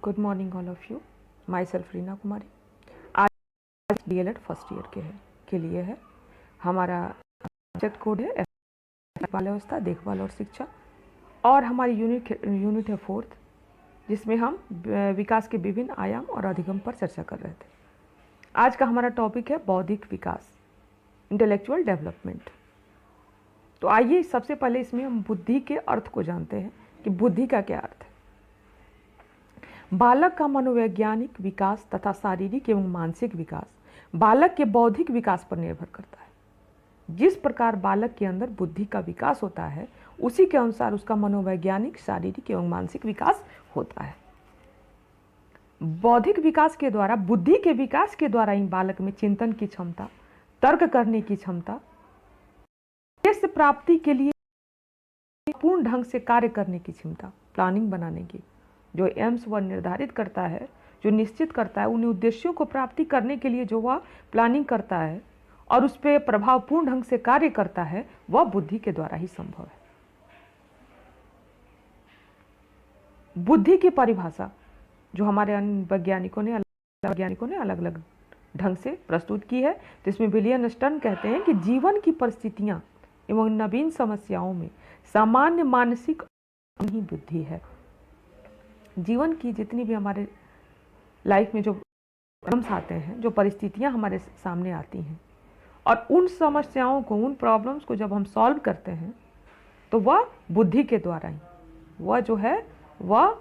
Good morning all of you. Myself Reena Kumari. आज DLED first year के लिए है। हमारा सब्जेक्ट कोड है बाल अवस्था, देखभाल और शिक्षा, और हमारी यूनिट है 4th, जिसमें हम विकास के विभिन्न आयाम और अधिगम पर चर्चा कर रहे थे। आज का हमारा टॉपिक है बौद्धिक विकास, इंटेलेक्चुअल डेवलपमेंट। तो आइए सबसे पहले इसमें हम बुद्धि के अर्थ को जानते हैं कि बुद्धि का क्या अर्थ है। बालक का मनोवैज्ञानिक विकास तथा शारीरिक एवं मानसिक विकास बालक के बौद्धिक विकास पर निर्भर करता है। जिस प्रकार बालक के अंदर बुद्धि का विकास होता है, उसी के अनुसार उसका मनोवैज्ञानिक, शारीरिक एवं मानसिक विकास होता है। बौद्धिक विकास के द्वारा, बुद्धि के विकास के द्वारा ही बालक में चिंतन की क्षमता, तर्क करने की क्षमता, लक्ष्य प्राप्ति के लिए पूर्ण ढंग से कार्य करने की क्षमता, प्लानिंग बनाने की, जो एम्स वह निर्धारित करता है, जो निश्चित करता है, उन उद्देश्यों को प्राप्ति करने के लिए जो वह प्लानिंग करता है और उस पर प्रभावपूर्ण ढंग से कार्य करता है, वह बुद्धि के द्वारा ही संभव है। बुद्धि की परिभाषा जो हमारे वैज्ञानिकों ने अलग अलग ढंग से प्रस्तुत की है, जिसमें विलियमस्टन कहते हैं कि जीवन की परिस्थितियां एवं नवीन समस्याओं में सामान्य मानसिक ही बुद्धि है। जीवन की जितनी भी हमारे लाइफ में जो प्रॉब्लम्स आते हैं, जो परिस्थितियां हमारे सामने आती हैं, और उन समस्याओं को, उन प्रॉब्लम्स को जब हम सॉल्व करते हैं, तो वह बुद्धि के द्वारा ही वह जो है वह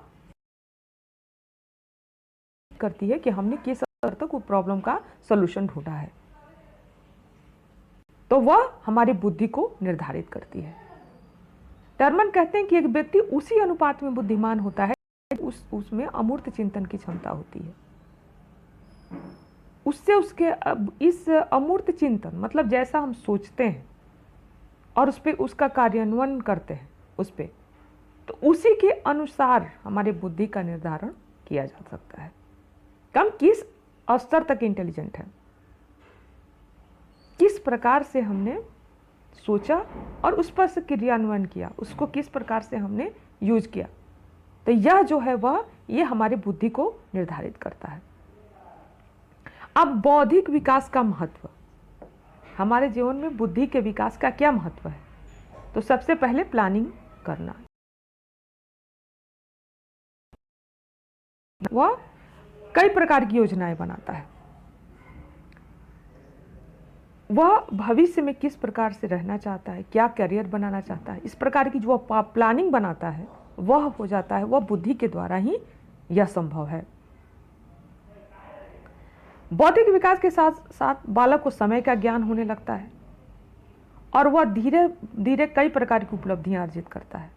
करती है कि हमने किस स्तर तक उस प्रॉब्लम का सॉल्यूशन ढूंढा है। तो वह हमारी बुद्धि को निर्धारित करती है। टर्मन कहते हैं कि एक व्यक्ति उसी अनुपात में बुद्धिमान होता है उसमें अमूर्त चिंतन की क्षमता होती है। उससे उसके इस अमूर्त चिंतन, मतलब जैसा हम सोचते हैं और उस पर उसका कार्यान्वयन करते हैं उस पर, तो उसी के अनुसार हमारे बुद्धि का निर्धारण किया जा सकता है कि हम किस स्तर तक इंटेलिजेंट हैं, किस प्रकार से हमने सोचा और उस पर से क्रियान्वयन किया, उसको किस प्रकार से हमने यूज किया। तो यह जो है वह ये हमारी बुद्धि को निर्धारित करता है। अब बौद्धिक विकास का महत्व, हमारे जीवन में बुद्धि के विकास का क्या महत्व है। तो सबसे पहले प्लानिंग करना, वह कई प्रकार की योजनाएं बनाता है। वह भविष्य में किस प्रकार से रहना चाहता है, क्या करियर बनाना चाहता है, इस प्रकार की जो प्लानिंग बनाता है वह हो जाता है, वह बुद्धि के द्वारा ही यह संभव है। बौद्धिक विकास के साथ साथ बालक को समय का ज्ञान होने लगता है और वह धीरे धीरे कई प्रकार की उपलब्धियां अर्जित करता है।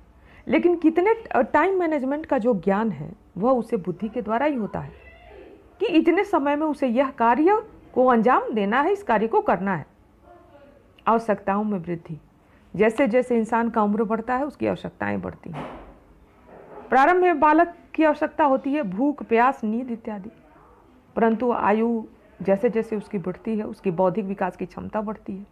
लेकिन कितने टाइम मैनेजमेंट का जो ज्ञान है वह उसे बुद्धि के द्वारा ही होता है कि इतने समय में उसे यह कार्य को अंजाम देना है, इस कार्य को करना है। आवश्यकताओं में वृद्धि, जैसे जैसे इंसान का उम्र बढ़ता है उसकी आवश्यकताएं बढ़ती हैं। प्रारंभ में बालक की आवश्यकता होती है भूख, प्यास, नींद इत्यादि, परंतु आयु जैसे जैसे उसकी बढ़ती है उसकी बौद्धिक विकास की क्षमता बढ़ती है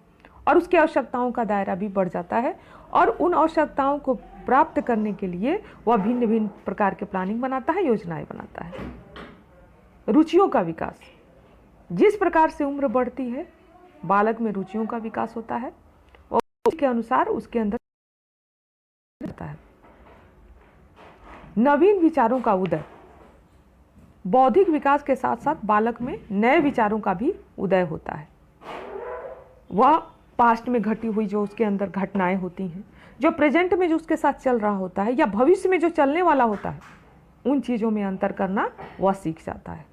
और उसकी आवश्यकताओं का दायरा भी बढ़ जाता है, और उन आवश्यकताओं को प्राप्त करने के लिए वह भिन्न भिन्न प्रकार के प्लानिंग बनाता है, योजनाएं बनाता है। रुचियों का विकास, जिस प्रकार से उम्र बढ़ती है बालक में रुचियों का विकास होता है और उसके अनुसार उसके अंदर होता है। नवीन विचारों का उदय, बौद्धिक विकास के साथ साथ बालक में नए विचारों का भी उदय होता है। वह पास्ट में घटी हुई जो उसके अंदर घटनाएं होती हैं, जो प्रेजेंट में जो उसके साथ चल रहा होता है या भविष्य में जो चलने वाला होता है, उन चीज़ों में अंतर करना वह सीख जाता है।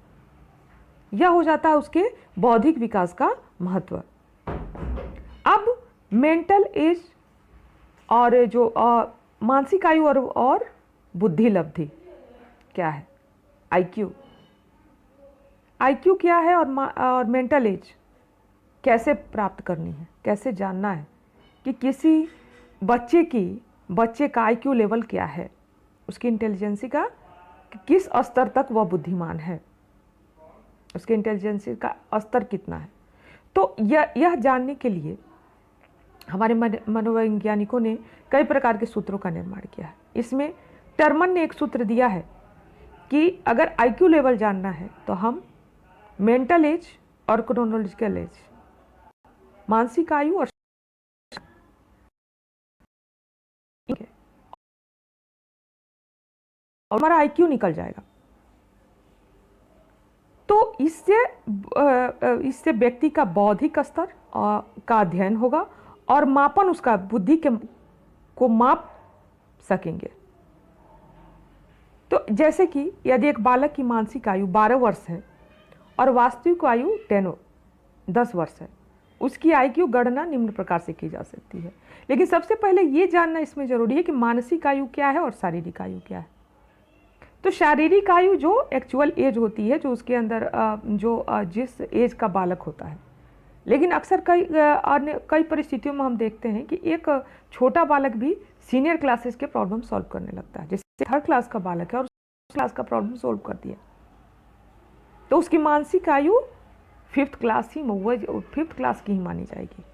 यह हो जाता है उसके बौद्धिक विकास का महत्व। अब मेंटल एज और जो मानसिक आयु और बुद्धि लब्धि क्या है, आईक्यू क्या है और मेंटल एज कैसे प्राप्त करनी है, कैसे जानना है कि किसी बच्चे का आईक्यू लेवल क्या है, उसकी इंटेलिजेंसी का किस स्तर तक वह बुद्धिमान है, उसके इंटेलिजेंसी का स्तर कितना है। तो यह जानने के लिए हमारे मनोवैज्ञानिकों ने कई प्रकार के सूत्रों का निर्माण किया है। इसमें टर्मन ने एक सूत्र दिया है कि अगर आईक्यू लेवल जानना है तो हम मेंटल एज और क्रोनोलॉजिकल एज, मानसिक आयु और हमारा आईक्यू निकल जाएगा। तो इससे व्यक्ति का बौद्धिक स्तर का अध्ययन होगा और मापन उसका बुद्धि के को माप सकेंगे। तो जैसे कि यदि एक बालक की मानसिक आयु 12 वर्ष है और वास्तविक आयु 10 वर्ष है, उसकी आईक्यू गणना निम्न प्रकार से की जा सकती है। लेकिन सबसे पहले ये जानना इसमें जरूरी है कि मानसिक आयु क्या है और शारीरिक आयु क्या है। तो शारीरिक आयु जो एक्चुअल एज होती है, जो उसके अंदर जिस एज का बालक होता है। लेकिन अक्सर कई परिस्थितियों में हम देखते हैं कि एक छोटा बालक भी सीनियर क्लासेस के प्रॉब्लम सॉल्व करने लगता है। जैसे 3rd क्लास का बालक है और उस क्लास का प्रॉब्लम सॉल्व कर दिया, तो उसकी मानसिक आयु 5th क्लास की ही मानी जाएगी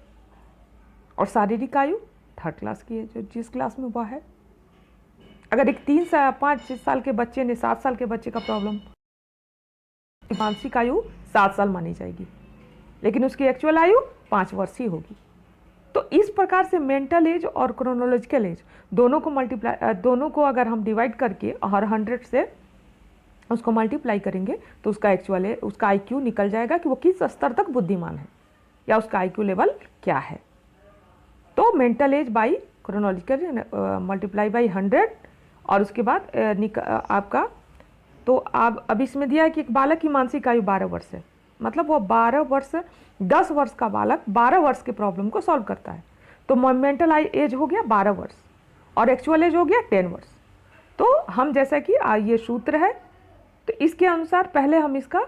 और शारीरिक आयु 3rd क्लास की है, जो जिस क्लास में वह है। अगर एक 5 साल के बच्चे ने 7 साल के बच्चे का प्रॉब्लम, मानसिक आयु 7 साल मानी जाएगी, लेकिन उसकी एक्चुअल आयु 5 वर्ष ही होगी। तो इस प्रकार से मेंटल एज और क्रोनोलॉजिकल एज दोनों को अगर हम डिवाइड करके हर 100 से उसको मल्टीप्लाई करेंगे तो उसका आईक्यू निकल जाएगा कि वो किस स्तर तक बुद्धिमान है या उसका आईक्यू लेवल क्या है। तो mental as by chronological multiply by 100 और उसके बाद आपका, तो अब इसमें दिया है कि एक बालक की मानसिक आयु 12 वर्ष है, मतलब वो 10 वर्ष का बालक 12 वर्ष के प्रॉब्लम को सॉल्व करता है। तो मेंटल एज हो गया 12 वर्ष और एक्चुअल एज हो गया 10 वर्ष। तो हम जैसा कि ये सूत्र है, तो इसके अनुसार पहले हम इसका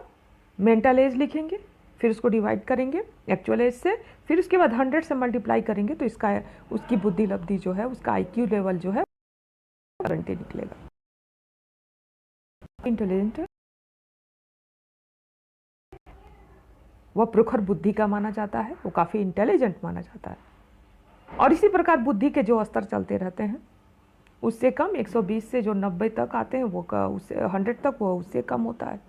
मेंटल एज लिखेंगे, फिर उसको डिवाइड करेंगे एक्चुअल एज से, फिर उसके बाद 100 से मल्टीप्लाई करेंगे तो उसकी बुद्धि लब्धि जो है, उसका आईक्यू लेवल जो है 20 निकलेगा। इंटेलिजेंट वह प्रखर बुद्धि का माना जाता है, वो काफ़ी इंटेलिजेंट माना जाता है। और इसी प्रकार बुद्धि के जो स्तर चलते रहते हैं, उससे कम 120 से जो 90 तक आते हैं वो उससे 100 तक वो उससे कम होता है,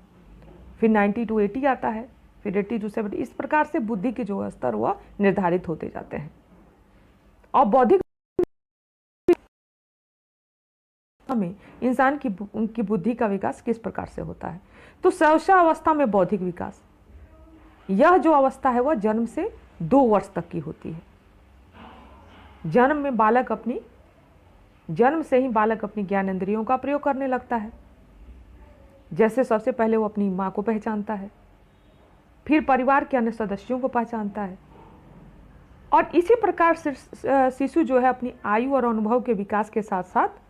फिर 90 to 80 आता है, फिर 80 to 70। इस प्रकार से बुद्धि के जो स्तर वह निर्धारित होते जाते हैं। और बौद्धिक में इंसान की बुद्धि का विकास किस प्रकार से होता है, तो शैशवावस्था में बौद्धिक विकास, यह जो अवस्था है वह जन्म से 2 वर्ष तक की होती है। जन्म से ही बालक अपनी ज्ञानेंद्रियों का प्रयोग करने लगता है। जैसे सबसे पहले वो अपनी माँ को पहचानता है, फिर परिवार के अन्य सदस्यों को पहचानता है, और इसी प्रकार से शिशु जो है अपनी आयु और अनुभव के विकास के साथ साथ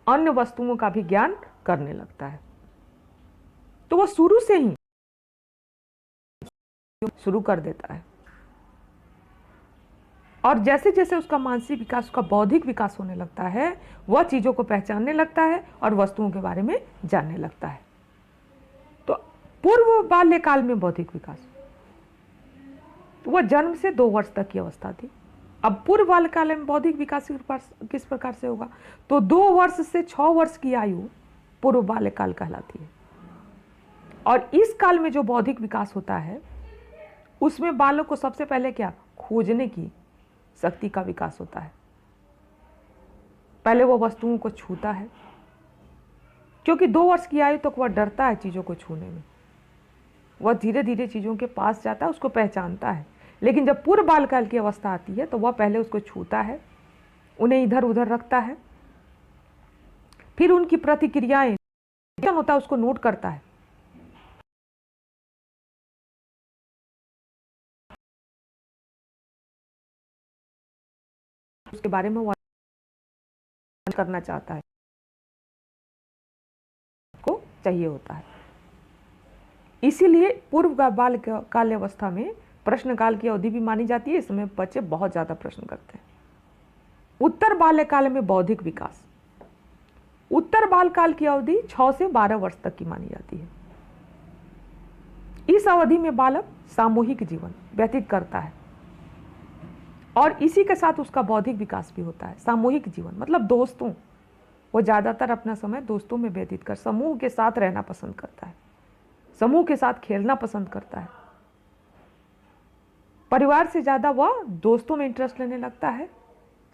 अन्य वस्तुओं का भी ज्ञान करने लगता है। तो वो शुरू से ही शुरू कर देता है, और जैसे जैसे उसका मानसिक विकास, उसका बौद्धिक विकास होने लगता है, वह चीज़ों को पहचानने लगता है और वस्तुओं के बारे में जानने लगता है। तो पूर्व बाल्यकाल में बौद्धिक विकास, तो वह जन्म से 2 वर्ष तक की अवस्था थी। अब पूर्व बाल्यकाल में बौद्धिक विकास किस प्रकार से होगा, तो 2 वर्ष से 6 वर्ष की आयु पूर्व बाल्यकाल कहलाती है। और इस काल में जो बौद्धिक विकास होता है उसमें बालक को सबसे पहले क्या, खोजने की शक्ति का विकास होता है। पहले वो वस्तुओं को छूता है, क्योंकि 2 वर्ष की आयु तक वह डरता है चीज़ों को छूने में। वह धीरे धीरे चीज़ों के पास जाता है, उसको पहचानता है। लेकिन जब पूर्व बालकाल की अवस्था आती है तो वह पहले उसको छूता है, उन्हें इधर उधर रखता है, फिर उनकी प्रतिक्रियाएं होता है उसको नोट करता है, उसके बारे में वो करना चाहता है, को चाहिए होता है। इसीलिए पूर्व बाल्यकाल अवस्था में प्रश्नकाल की अवधि भी मानी जाती है। इसमें बच्चे बहुत ज़्यादा प्रश्न करते हैं। उत्तर बाल्यकाल में बौद्धिक विकास, उत्तर बालकाल की अवधि 6 से 12 वर्ष तक की मानी जाती है। इस अवधि में बालक सामूहिक जीवन व्यतीत करता है और इसी के साथ उसका बौद्धिक विकास भी होता है। सामूहिक जीवन मतलब दोस्तों, वो ज़्यादातर अपना समय दोस्तों में व्यतीत कर समूह के साथ रहना पसंद करता है, समूह के साथ खेलना पसंद करता है। परिवार से ज़्यादा वह दोस्तों में इंटरेस्ट लेने लगता है,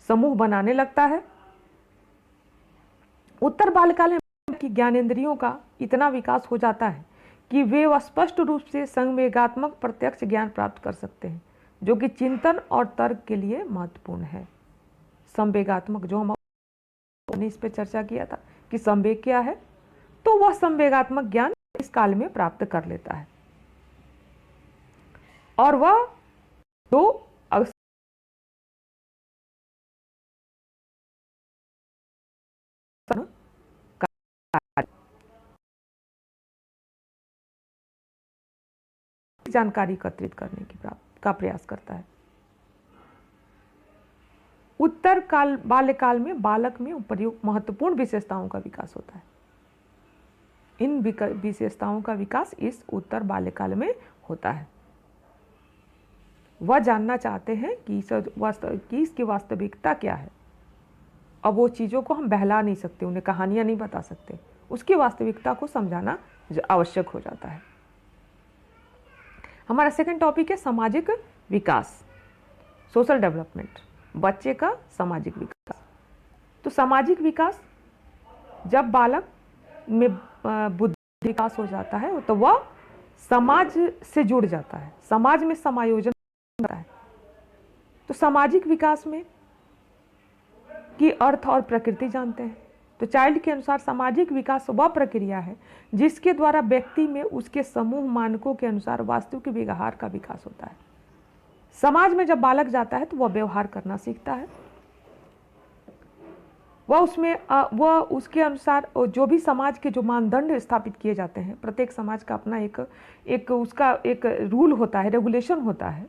समूह बनाने लगता है। उत्तर बाल्यकाल में की ज्ञानेंद्रियों का इतना विकास हो जाता है कि वे स्पष्ट रूप से संवेगात्मक प्रत्यक्ष ज्ञान प्राप्त कर सकते हैं, जो कि चिंतन और तर्क के लिए महत्वपूर्ण है। संवेगात्मक, जो हमने इस पर चर्चा किया था कि संवेग क्या है, तो वह संवेगात्मक ज्ञान इस काल में प्राप्त कर लेता है और वह दो जानकारी एकत्रित करने की का प्रयास करता है। उत्तर काल बाल्यकाल में बालक में प्रयुक्त महत्वपूर्ण विशेषताओं का विकास होता है। इन विशेषताओं का विकास इस उत्तर बाल्यकाल में होता है। वह जानना चाहते हैं कि इसकी वास्तविकता क्या है। अब वो चीज़ों को हम बहला नहीं सकते, उन्हें कहानियां नहीं बता सकते, उसकी वास्तविकता को समझाना आवश्यक हो जाता है। हमारा सेकंड टॉपिक है सामाजिक विकास, सोशल डेवलपमेंट, बच्चे का सामाजिक विकास। तो सामाजिक विकास, जब बालक में बुद्धि विकास हो जाता है तो वह समाज से जुड़ जाता है, समाज में समायोजन होता है। तो सामाजिक विकास में की अर्थ और प्रकृति जानते हैं। तो चाइल्ड के अनुसार सामाजिक विकास वह प्रक्रिया है जिसके द्वारा व्यक्ति में उसके समूह मानकों के अनुसार वास्तविक व्यवहार का विकास होता है। समाज में जब बालक जाता है तो वह व्यवहार करना सीखता है। वह उसके अनुसार जो भी समाज के जो मानदंड स्थापित किए जाते हैं, प्रत्येक समाज का अपना एक रूल होता है, रेगुलेशन होता है,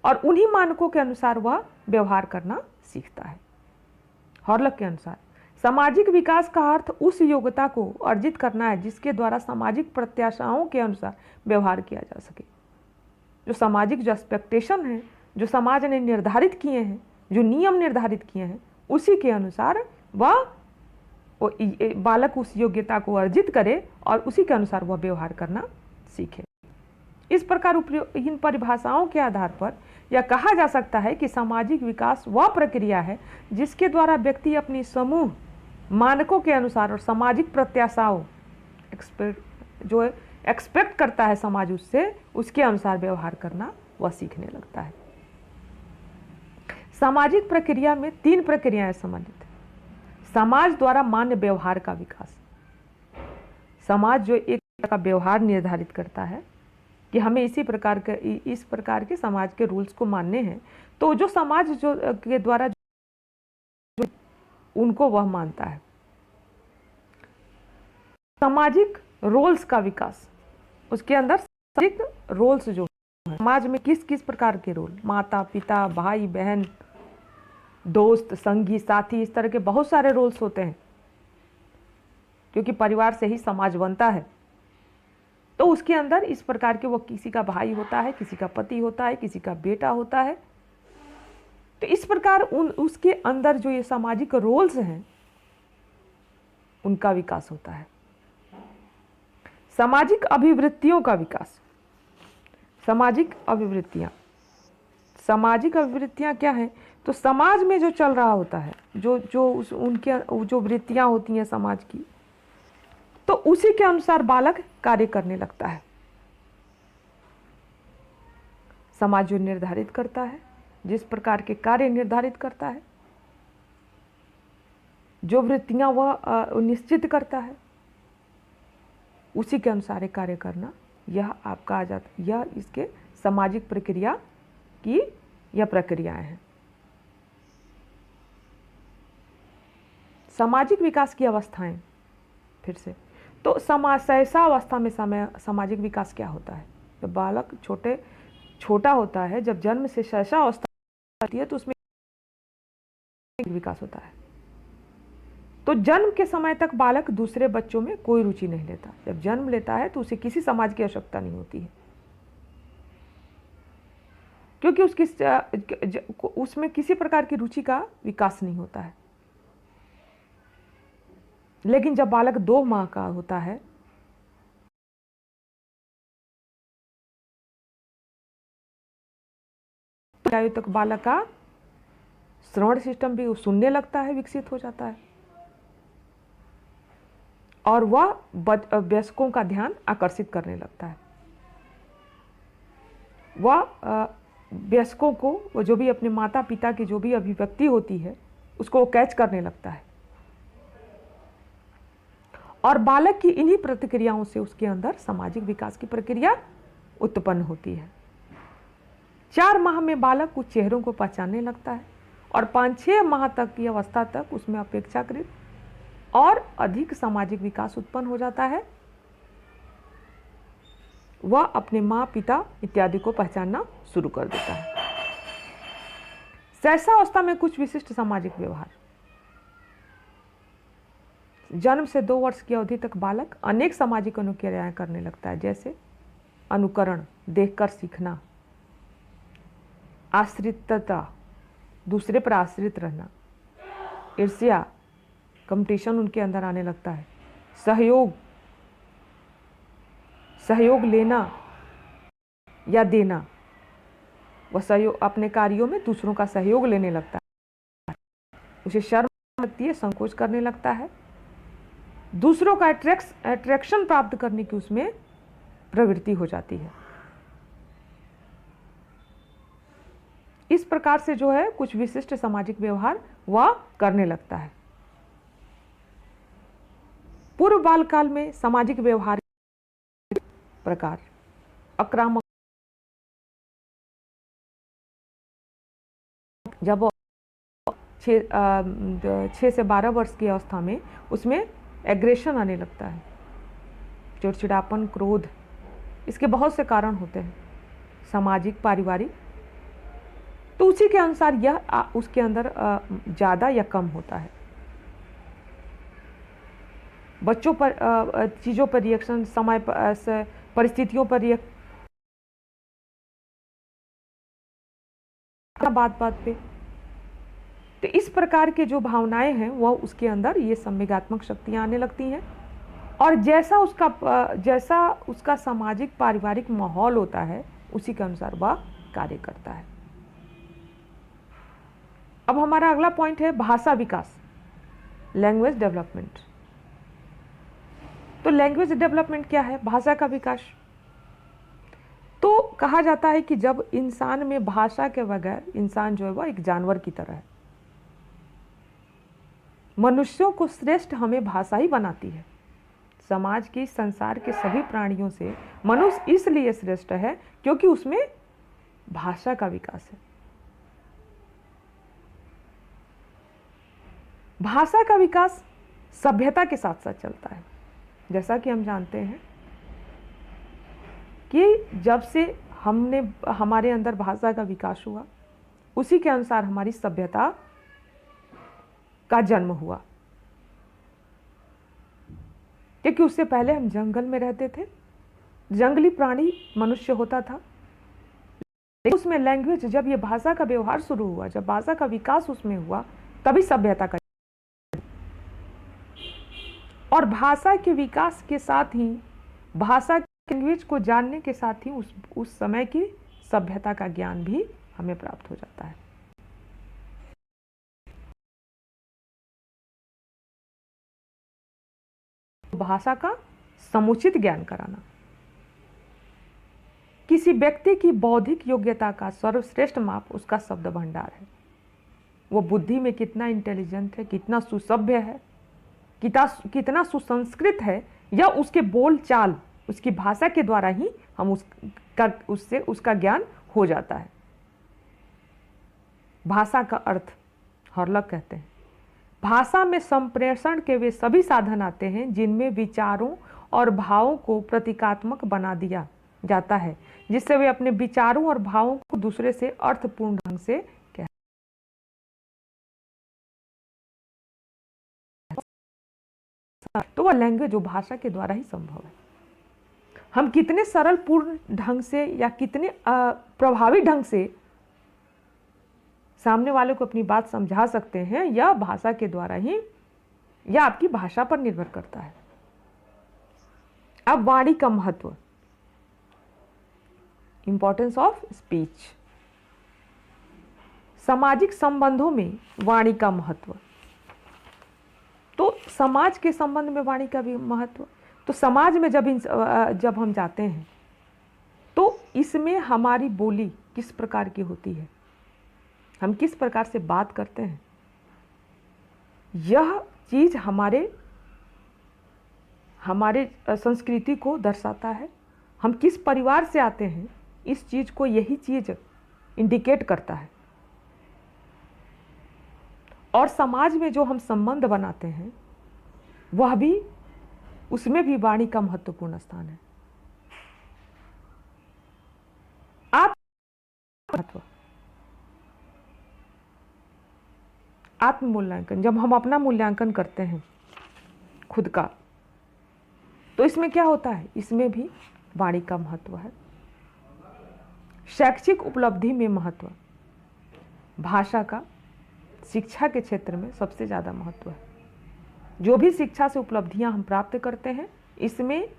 और उन्हीं मानकों के अनुसार वह व्यवहार करना सीखता है। हॉर्लक के अनुसार सामाजिक विकास का अर्थ उस योग्यता को अर्जित करना है जिसके द्वारा सामाजिक प्रत्याशाओं के अनुसार व्यवहार किया जा सके। जो सामाजिक जो एक्सपेक्टेशन है, जो समाज ने निर्धारित किए हैं, जो नियम निर्धारित किए हैं, उसी के अनुसार वह बालक उस योग्यता को अर्जित करे और उसी के अनुसार वह व्यवहार करना सीखे। इस प्रकार इन परिभाषाओं के आधार पर यह कहा जा सकता है कि सामाजिक विकास वह प्रक्रिया है जिसके द्वारा व्यक्ति अपनी समूह मानकों के अनुसार और सामाजिक प्रत्याशाओं जो एक्सपेक्ट करता है समाज उससे, उसके अनुसार व्यवहार करना वह सीखने लगता है। सामाजिक प्रक्रिया में 3 प्रक्रियाएं सम्मिलित हैं। समाज द्वारा मान्य व्यवहार का विकास, समाज जो एक का व्यवहार निर्धारित करता है कि हमें इस प्रकार के समाज के रूल्स को मानने हैं, तो जो समाज जो के द्वारा उनको वह मानता है। सामाजिक रोल्स का विकास, उसके अंदर सामाजिक रोल्स जो है, समाज में किस किस प्रकार के रोल, माता पिता, भाई बहन, दोस्त, संगी, साथी, इस तरह के बहुत सारे रोल्स होते हैं, क्योंकि परिवार से ही समाज बनता है। तो उसके अंदर इस प्रकार के, वो किसी का भाई होता है, किसी का पति होता है, किसी का बेटा होता है। तो इस प्रकार उसके अंदर जो ये सामाजिक रोल्स हैं उनका विकास होता है। सामाजिक अभिवृत्तियों का विकास, सामाजिक अभिवृत्तियां क्या है? तो समाज में जो चल रहा होता है, जो वृत्तियां होती हैं समाज की, तो उसी के अनुसार बालक कार्य करने लगता है। समाज जो निर्धारित करता है, जिस प्रकार के कार्य निर्धारित करता है, जो वृत्तियां वह निश्चित करता है, उसी के अनुसार कार्य करना, यह आपका आ जाता, यह इसके सामाजिक प्रक्रिया की यह प्रक्रियाएं हैं। सामाजिक विकास की अवस्थाएं, फिर से तो सहसा अवस्था में सामाजिक विकास क्या होता है? जब बालक छोटा होता है, जब जन्म से सहसा अवस्था होती है, तो उसमें विकास होता है। तो जन्म के समय तक बालक दूसरे बच्चों में कोई रुचि नहीं लेता। जब जन्म लेता है तो उसे किसी समाज की आवश्यकता नहीं होती है, क्योंकि उसमें किसी प्रकार की रुचि का विकास नहीं होता है। लेकिन जब बालक 2 माह का होता है तो आयु तक बालक का श्रवण सिस्टम भी सुनने लगता है, विकसित हो जाता है और वह वयस्कों का ध्यान आकर्षित करने लगता है। वह वयस्कों को, जो भी अपने माता पिता की जो भी अभिव्यक्ति होती है उसको वो कैच करने लगता है और बालक की इन्हीं प्रतिक्रियाओं से उसके अंदर सामाजिक विकास की प्रक्रिया उत्पन्न होती है। 4 माह में बालक कुछ चेहरों को पहचानने लगता है और 5-6 माह तक की अवस्था तक उसमें अपेक्षाकृत और अधिक सामाजिक विकास उत्पन्न हो जाता है। वह अपने माँ पिता इत्यादि को पहचानना शुरू कर देता है। शैशवावस्था में कुछ विशिष्ट सामाजिक व्यवहार। जन्म से 2 वर्ष की अवधि तक बालक अनेक सामाजिक अनुक्रियाएं करने लगता है, जैसे अनुकरण, देखकर सीखना, आश्रितता, दूसरे पर आश्रित रहना, ईर्ष्या, कंपटीशन उनके अंदर आने लगता है, सहयोग लेना या देना। वह सहयोग, अपने कार्यों में दूसरों का सहयोग लेने लगता है, उसे शर्म आती है, संकोच करने लगता है, दूसरों का अट्रैक्शन प्राप्त करने की उसमें प्रवृत्ति हो जाती है। इस प्रकार से जो है कुछ विशिष्ट सामाजिक व्यवहार वह करने लगता है। पूर्व बाल काल में सामाजिक व्यवहार प्रकार आक्रामक, जब 6 से 12 वर्ष की अवस्था में उसमें एग्रेशन आने लगता है, चिड़चिड़ापन, क्रोध। इसके बहुत से कारण होते हैं, सामाजिक, पारिवारिक, तो उसी के अनुसार यह उसके अंदर ज़्यादा या कम होता है। बच्चों पर चीज़ों पर रिएक्शन, समय पर, परिस्थितियों पर रिएक्ट, बात पे, तो इस प्रकार के जो भावनाएं हैं वह उसके अंदर ये संवेगात्मक शक्तियां आने लगती हैं और जैसा उसका सामाजिक पारिवारिक माहौल होता है उसी के अनुसार वह कार्य करता है। अब हमारा अगला पॉइंट है भाषा विकास, लैंग्वेज डेवलपमेंट। तो लैंग्वेज डेवलपमेंट क्या है? भाषा का विकास। तो कहा जाता है कि जब इंसान में भाषा के बगैर इंसान जो है वह एक जानवर की तरह है। मनुष्यों को श्रेष्ठ हमें भाषा ही बनाती है। समाज की, संसार के सभी प्राणियों से मनुष्य इसलिए श्रेष्ठ है क्योंकि उसमें भाषा का विकास है। भाषा का विकास सभ्यता के साथ साथ चलता है। जैसा कि हम जानते हैं कि जब से हमारे अंदर भाषा का विकास हुआ उसी के अनुसार हमारी सभ्यता का जन्म हुआ, क्योंकि उससे पहले हम जंगल में रहते थे, जंगली प्राणी मनुष्य होता था। उसमें लैंग्वेज, जब ये भाषा का व्यवहार शुरू हुआ, जब भाषा का विकास उसमें हुआ, तभी सभ्यता का, और भाषा के विकास के साथ ही, भाषा लैंग्वेज को जानने के साथ ही उस समय की सभ्यता का ज्ञान भी हमें प्राप्त हो जाता है। भाषा का समुचित ज्ञान कराना किसी व्यक्ति की बौद्धिक योग्यता का सर्वश्रेष्ठ माप उसका शब्द भंडार है। वो बुद्धि में कितना इंटेलिजेंट है, कितना सुसभ्य है, कितना सुसंस्कृत है, या उसके बोल चाल, उसकी भाषा के द्वारा ही हम उससे उसका ज्ञान हो जाता है। भाषा का अर्थ हॉर्लॉक कहते हैं, भाषा में संप्रेषण के वे सभी साधन आते हैं जिनमें विचारों और भावों को प्रतीकात्मक बना दिया जाता है, जिससे वे अपने विचारों और भावों को दूसरे से अर्थपूर्ण ढंग से कह। तो वह लैंग्वेज जो भाषा के द्वारा ही संभव है। हम कितने सरल पूर्ण ढंग से या कितने प्रभावी ढंग से सामने वाले को अपनी बात समझा सकते हैं, यह भाषा के द्वारा ही या आपकी भाषा पर निर्भर करता है। अब वाणी का महत्व, इंपॉर्टेंस ऑफ स्पीच। सामाजिक संबंधों में वाणी का महत्व, तो समाज के संबंध में वाणी का भी महत्व। तो समाज में जब हम जाते हैं तो इसमें हमारी बोली किस प्रकार की होती है, हम किस प्रकार से बात करते हैं, यह चीज हमारे संस्कृति को दर्शाता है। हम किस परिवार से आते हैं, इस चीज को यही चीज इंडिकेट करता है। और समाज में जो हम संबंध बनाते हैं वह भी, उसमें भी वाणी का महत्वपूर्ण स्थान है। आत्म मूल्यांकन, जब हम अपना मूल्यांकन करते हैं खुद का, तो इसमें क्या होता है, इसमें भी वाणी का महत्व है। शैक्षिक उपलब्धि में महत्व, भाषा का शिक्षा के क्षेत्र में सबसे ज़्यादा महत्व है। जो भी शिक्षा से उपलब्धियां हम प्राप्त करते हैं, इसमें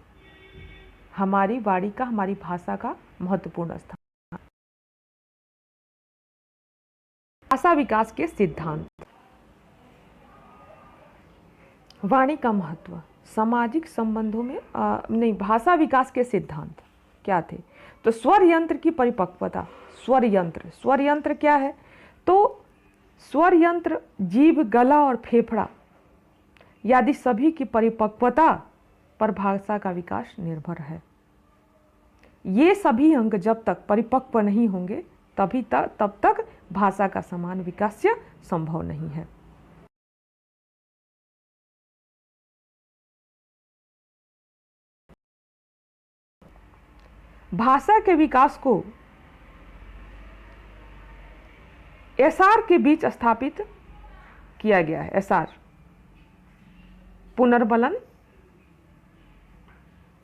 हमारी वाणी का, हमारी भाषा का महत्वपूर्ण स्थान। भाषा विकास के सिद्धांत, वाणी का महत्व, सामाजिक संबंधों में भाषा विकास के सिद्धांत क्या थे? तो स्वर यंत्र की परिपक्वता। स्वर यंत्र क्या है? तो स्वर यंत्र जीभ, गला और फेफड़ा आदि सभी की परिपक्वता पर भाषा का विकास निर्भर है। ये सभी अंग जब तक परिपक्व नहीं होंगे तब तक भाषा का समान विकास संभव नहीं है। भाषा के विकास को एसआर के बीच स्थापित किया गया है। एसआर, पुनर्बलन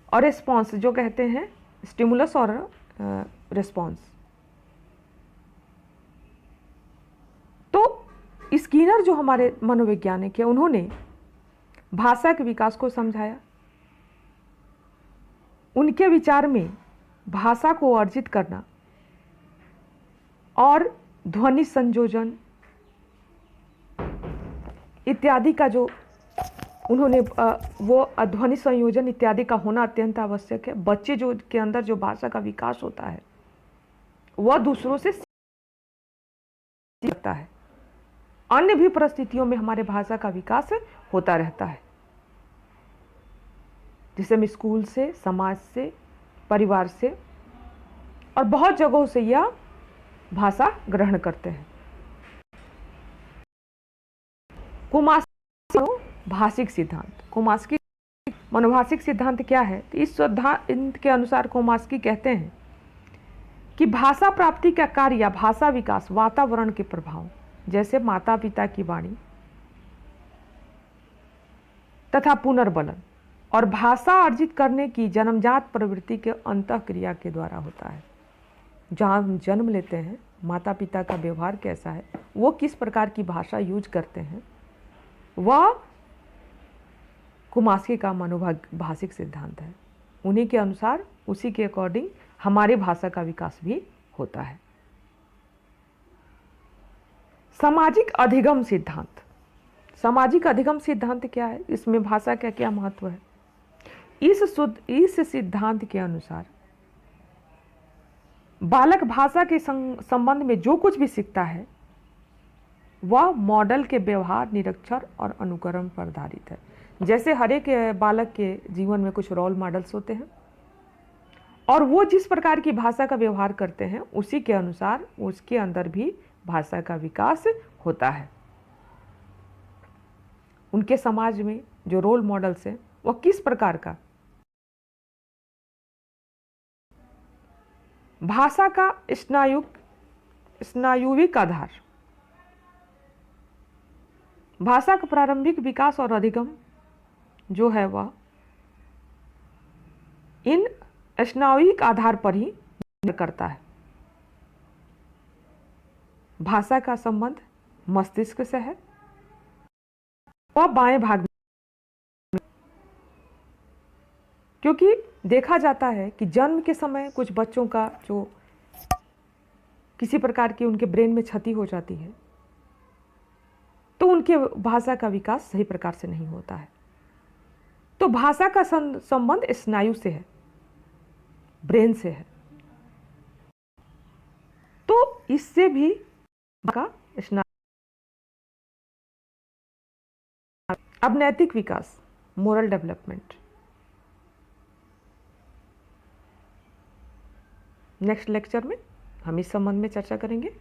और रिस्पॉन्स, जो कहते हैं स्टिमुलस और रिस्पॉन्स। तो स्किनर जो हमारे मनोवैज्ञानिक है, उन्होंने भाषा के विकास को समझाया। उनके विचार में भाषा को अर्जित करना और ध्वनि संयोजन इत्यादि का जो उन्होंने वो ध्वनि संयोजन इत्यादि का होना अत्यंत आवश्यक है। बच्चे जो के अंदर जो भाषा का विकास होता है वह दूसरों से सीखता है। अन्य भी परिस्थितियों में हमारे भाषा का विकास होता रहता है, जिसे हम स्कूल से, समाज से, परिवार से और बहुत जगहों से यह भाषा ग्रहण करते हैं। कुमास्की भाषिक सिद्धांत। कुमास्की मनोभाषिक सिद्धांत क्या है? तो इस सिद्धांत के अनुसार कुमास्की कहते हैं कि भाषा प्राप्ति का कार्य या भाषा विकास वातावरण के प्रभाव, जैसे माता पिता की वाणी तथा पुनर्बलन और भाषा अर्जित करने की जन्मजात प्रवृत्ति के अंतःक्रिया के द्वारा होता है। जहाँ हम जन्म लेते हैं, माता पिता का व्यवहार कैसा है, वो किस प्रकार की भाषा यूज करते हैं, वह कुमास्की का मनोभाषिक सिद्धांत है। उन्हीं के अनुसार, उसी के अकॉर्डिंग हमारे भाषा का विकास भी होता है। सामाजिक अधिगम सिद्धांत। सामाजिक अधिगम सिद्धांत क्या है? इसमें भाषा का क्या महत्व है? इस सिद्धांत के अनुसार बालक भाषा के संबंध में जो कुछ भी सीखता है वह मॉडल के व्यवहार, निरीक्षण और अनुकरण पर आधारित है। जैसे हर एक बालक के जीवन में कुछ रोल मॉडल्स होते हैं और वो जिस प्रकार की भाषा का व्यवहार करते हैं उसी के अनुसार उसके अंदर भी भाषा का विकास होता है। उनके समाज में जो रोल मॉडल्स हैं वह किस प्रकार का, भाषा का स्नायुविक आधार, भाषा का प्रारंभिक विकास और अधिगम जो है वह इन स्नायुविक आधार पर ही निर्भर करता है। भाषा का संबंध मस्तिष्क से है, वह बाएं भाग में क्योंकि देखा जाता है कि जन्म के समय कुछ बच्चों का जो किसी प्रकार की उनके ब्रेन में क्षति हो जाती है तो उनके भाषा का विकास सही प्रकार से नहीं होता है। तो भाषा का संबंध स्नायु से है, ब्रेन से है। तो इससे भी का स्नायु। अब नैतिक विकास, मोरल डेवलपमेंट, नेक्स्ट लेक्चर में हम इस संबंध में चर्चा करेंगे।